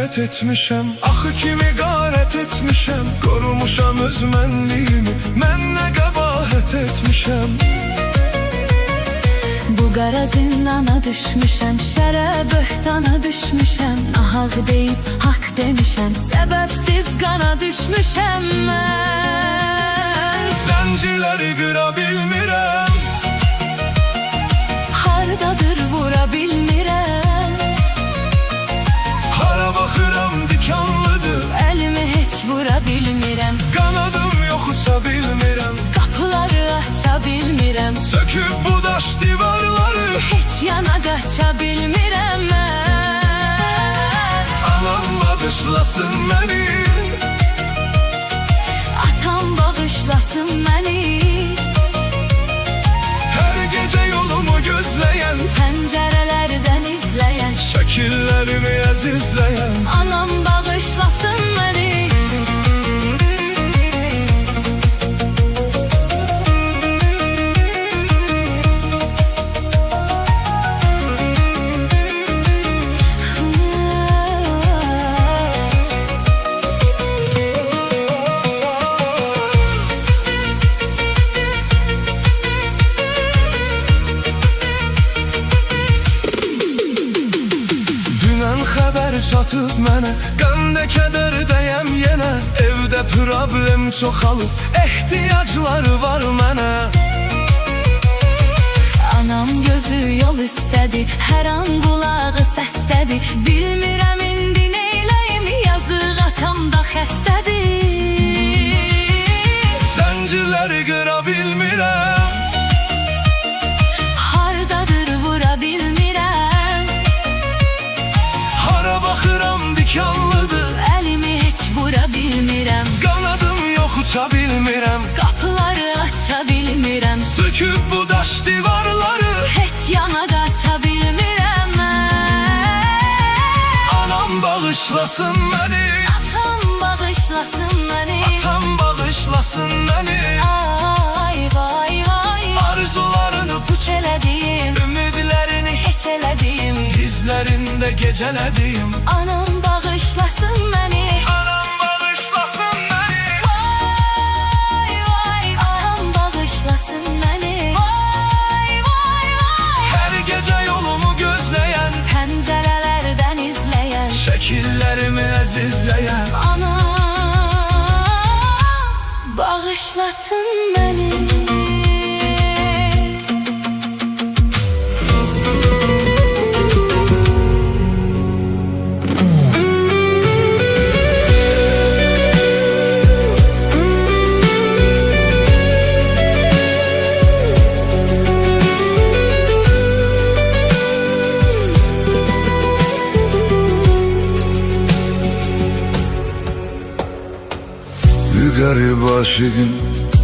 qeyrət etmişəm, axı kimi qarət etmişəm, qorumuşam öz mənliyimi, mən nə qəbahət etmişəm. Bu qara zindana düşmüşəm, şərə böhtana düşmüşəm, nahaq deyib haqq demişəm, səbəbsiz qana düşmüşəm mən. Zəncirləri qıra bilmirəm, hardadır vura bilmirəm, hara baxıram dikanlıdır, əlimi heç vura bilmirəm, qanadım yox uça bilmirəm, qapıları aça bilmirəm, söküb bu daş divarları, heç yana qaça bilmirəm mən. anam bağışlasın məni, Atam bağışlasın məni, hər gecə yolumu gözləyən, pəncərələrdən izləyən, şəkillərimi əzizləyən, anam bağışlasın məni. Xəbər çatıb mənə, qəmdə kədərdəyəm yenə, evdə problem çoxalıb, ehtiyacları var mənə. Anam gözü yol üstədi, hər an qulağı səsdədi, bilmirəm indi neyləyim, yazıq atam da xəstədir. Zəncirləri qıra bilmirəm, hardadır vura bilmirəm, hara baxıram dikanlıdır, əlimi heç vura bilmirəm, qanadım yox uça bilmirəm, qapıları aça bilmirəm, söküb bu daş divarları, heç yana qaça bilmirəm mən. anam bağışlasın məni, Atam bağışlasın məni, atam bağışlasın məni, ay vay vay, arzularını puç elədim, ümidlərini heç elədim, dizlərində gecələdim, anam bağışlasın məni, anam bağışlasın məni, vay vay, atam bağışlasın məni, vay vay vay, hər gecə yolumu gözləyən, pəncərələrdən izləyən, şəkillərimi əzizləyən, anam bağışlasın məni. Qərib aşığım,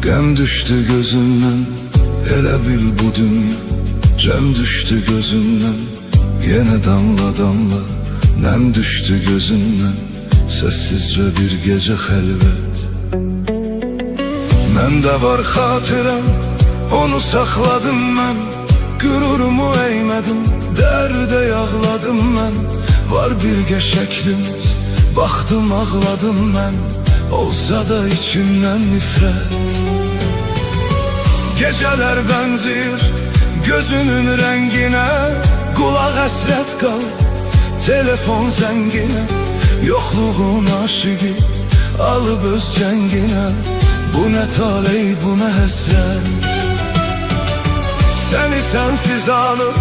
qəm düşdü gözümdən, elə bil bu dünya cəm düşdü gözümdən, yenə damla damla nəm düşdü gözümdən, səssizcə bir gecə xəlvət. Məndə var xatirəm, onu saxladım mən, qürurumu əymədim, dərdə yağladım mən, var birgə şəklimiz, baxdım ağladım mən, olsa da içimdən nifrət. Gecələr bənzir gözünün rənginə, qulaq həsrət qal, telefon zənginə, yoxluğun aşıqı alıb öz cənginə, bu nə taley, bu nə həsrət. Səni sənsiz anıb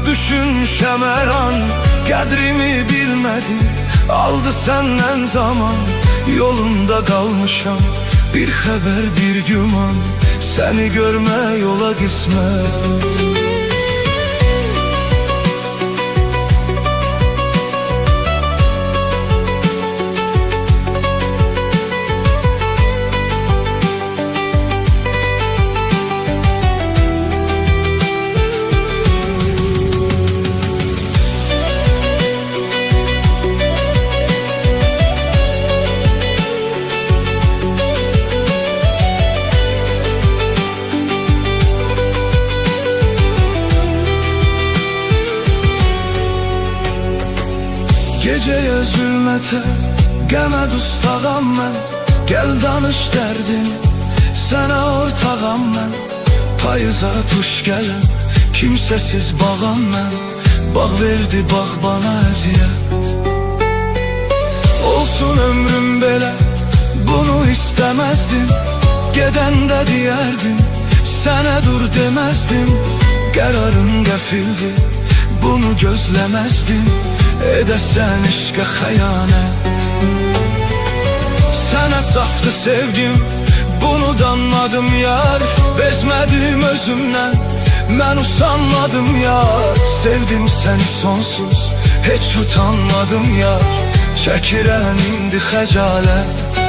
düşünmüşəm hər an, qədrimi bilmədim, aldı səndən zaman, yolunda qalmışam, bir xəbər, bir güman, səni görmə yola qismət. Geceye zülmete, qəmə dustağam mən. Gəl danış dərdini, sənə ortağam mən. Payıza tuş gələn, kimsəsiz bağam mən. Bağ verdi bağ bana əziyyət. Olsun ömrüm belə, bunu istəməzdim. Gedəndə deyərdim, sənə dur deməzdim. Qərarım qəfildir, bunu gözləməzdim. Edəsən eşqə xəyanət. Sənə saftı sevgim, bunu danmadım yar. Bezmədim özümdən, mən usanmadım yar. Sevdim səni sonsuz, heç utanmadım yar. Çəkirəm indi xəcalət.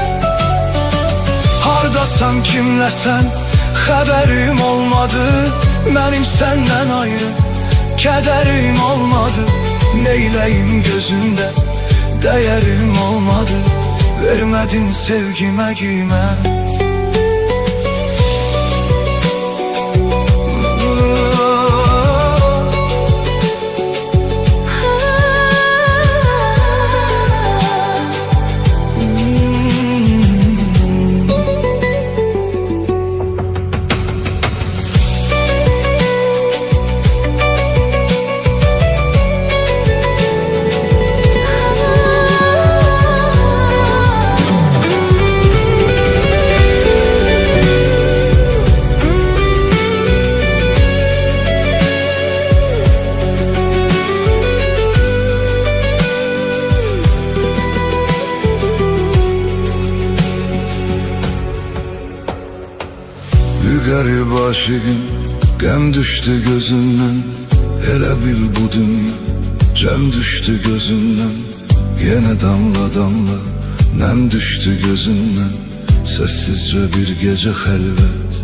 Hardasan, kimləsən, xəbərim olmadı. Mənim səndən ayrı, kədərim olmadı. Neyləyim gözündə, dəyərim olmadı. Vermədin sevgimə qiymət. Qərib aşığım, qəm düşdü gözümdən. Elə bil bu dünya cəm düşdü gözümdən. Yenə damla damla nəm düşdü gözümdən. Səssizcə bir gecə xəlvət.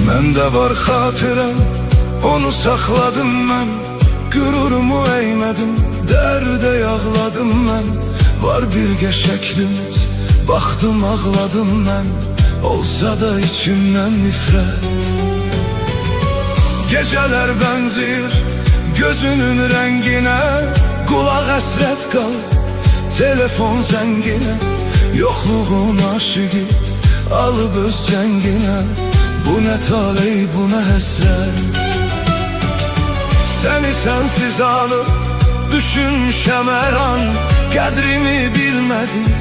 Məndə var xatirəm, onu saxladım mən. Qürurumu əymədim, dərdə yağladım mən. Var birgə şəklimiz, baxdım ağladım mən. Olsa da içimdən nifrət. Gecələr bənzir gözünün rənginə. Qulaq həsrət qal, telefon zənginə. Yoxluğun aşıqı alıb öz cənginə. Bu nə taley, bu nə həsrət. Səni sənsiz anıb düşünmüşəm hər an. Qədrimi bilmədim,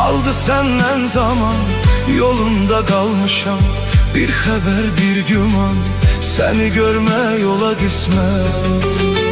aldı səndən zaman. Yolunda qalmışam, bir xəbər, bir güman. Səni görmək yola qismət.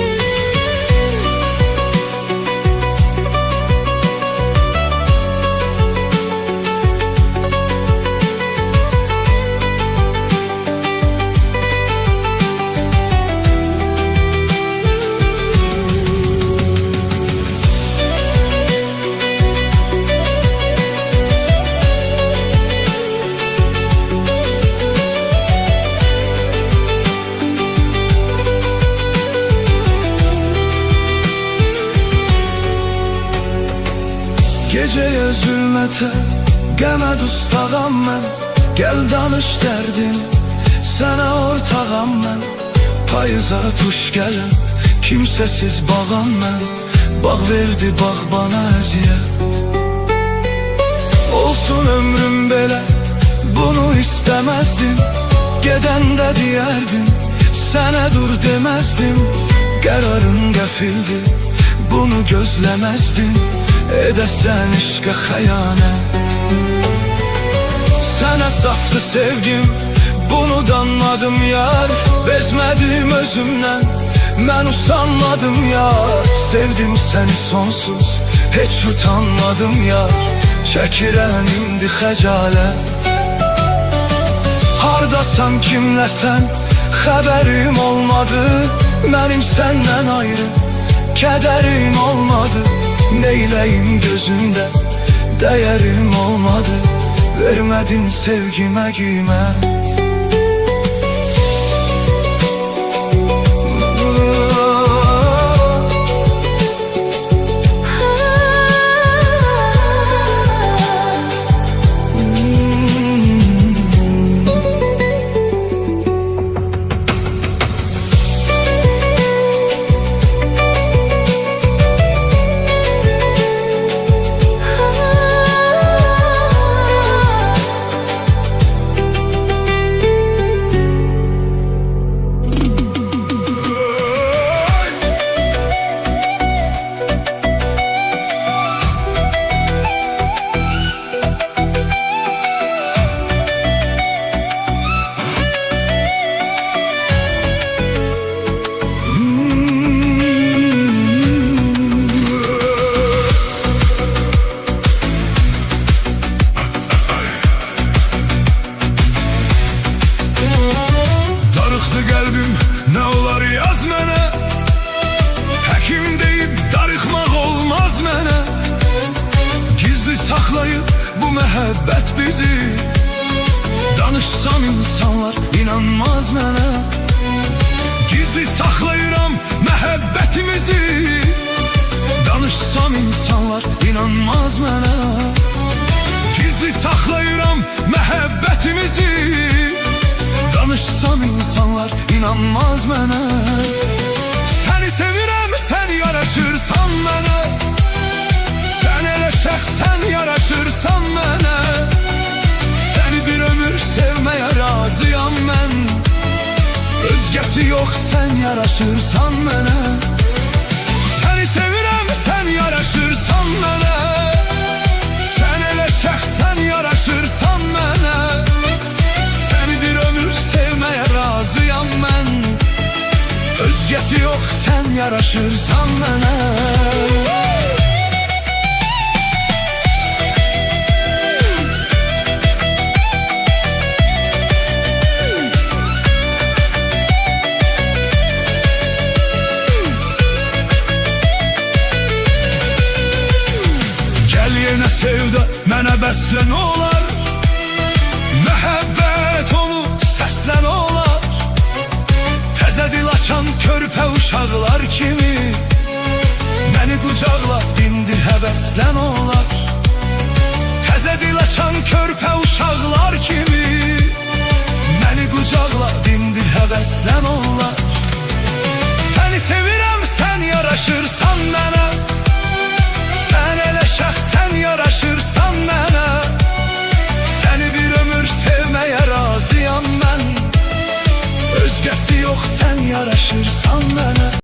Geceye zülmete, qəmə dustağam mən. Gəl danış dərdini, sənə ortağam mən. Payıza tuş gələn, kimsəsiz bağam mən. Bağ verdi bağ bana əziyyət. Olsun ömrüm belə, bunu istəməzdim. Gedəndə deyərdim, sənə dur deməzdim. Qərarım qəfildir, bunu gözləməzdim. Edəsən eşqə xəyanət. Sənə saftı sevgim, bunu danmadım yar. Bezmədim özümdən, mən usanmadım yar. Sevdim səni sonsuz, heç utanmadım yar. Çəkirəm indi xəcalət. Hardasan, kimləsən, xəbərim olmadı. Mənim səndən ayrı, kədərim olmadı. Neyləyim gözündə, dəyərim olmadı. Vermədin sevgimə qiymət. məhəbbət bizi. Danışsam insanlar inanmaz mənə. Gizli saxlayıram məhəbbətimizi. Danışsam insanlar inanmaz mənə. Gizli saxlayıram məhəbbətimizi. Danışsam insanlar inanmaz mənə. Səni sevirəm, sən yaraşırsan mənə. Sən elə şəxsən yaraşırsan mənə. Səni bir ömür sevməyə razıyam mən. Özgəsi yox, sən yaraşırsan mənə. Səni sevirəm, sən yaraşırsan mənə. Sən elə şəxsən yaraşırsan mənə. Səni bir ömür sevməyə razıyam mən. Özgəsi yox, sən yaraşırsan mənə. Yenə sevdə mənə bəslən olar. Məhəbbət onu səslən olar. Təzə dil açan körpə uşaqlar kimi məni qucaqla dindir həvəslən olar. Təzə dil açan körpə uşaqlar kimi məni qucaqla dindir həvəslən olar. Səni sevirəm, sən yaraşırsan mənə. Sən elə şəxsən yaraşırsan mənə. Səni bir ömür sevməyə razıyam mən. Özgəsi yox, sən yaraşırsan mənə.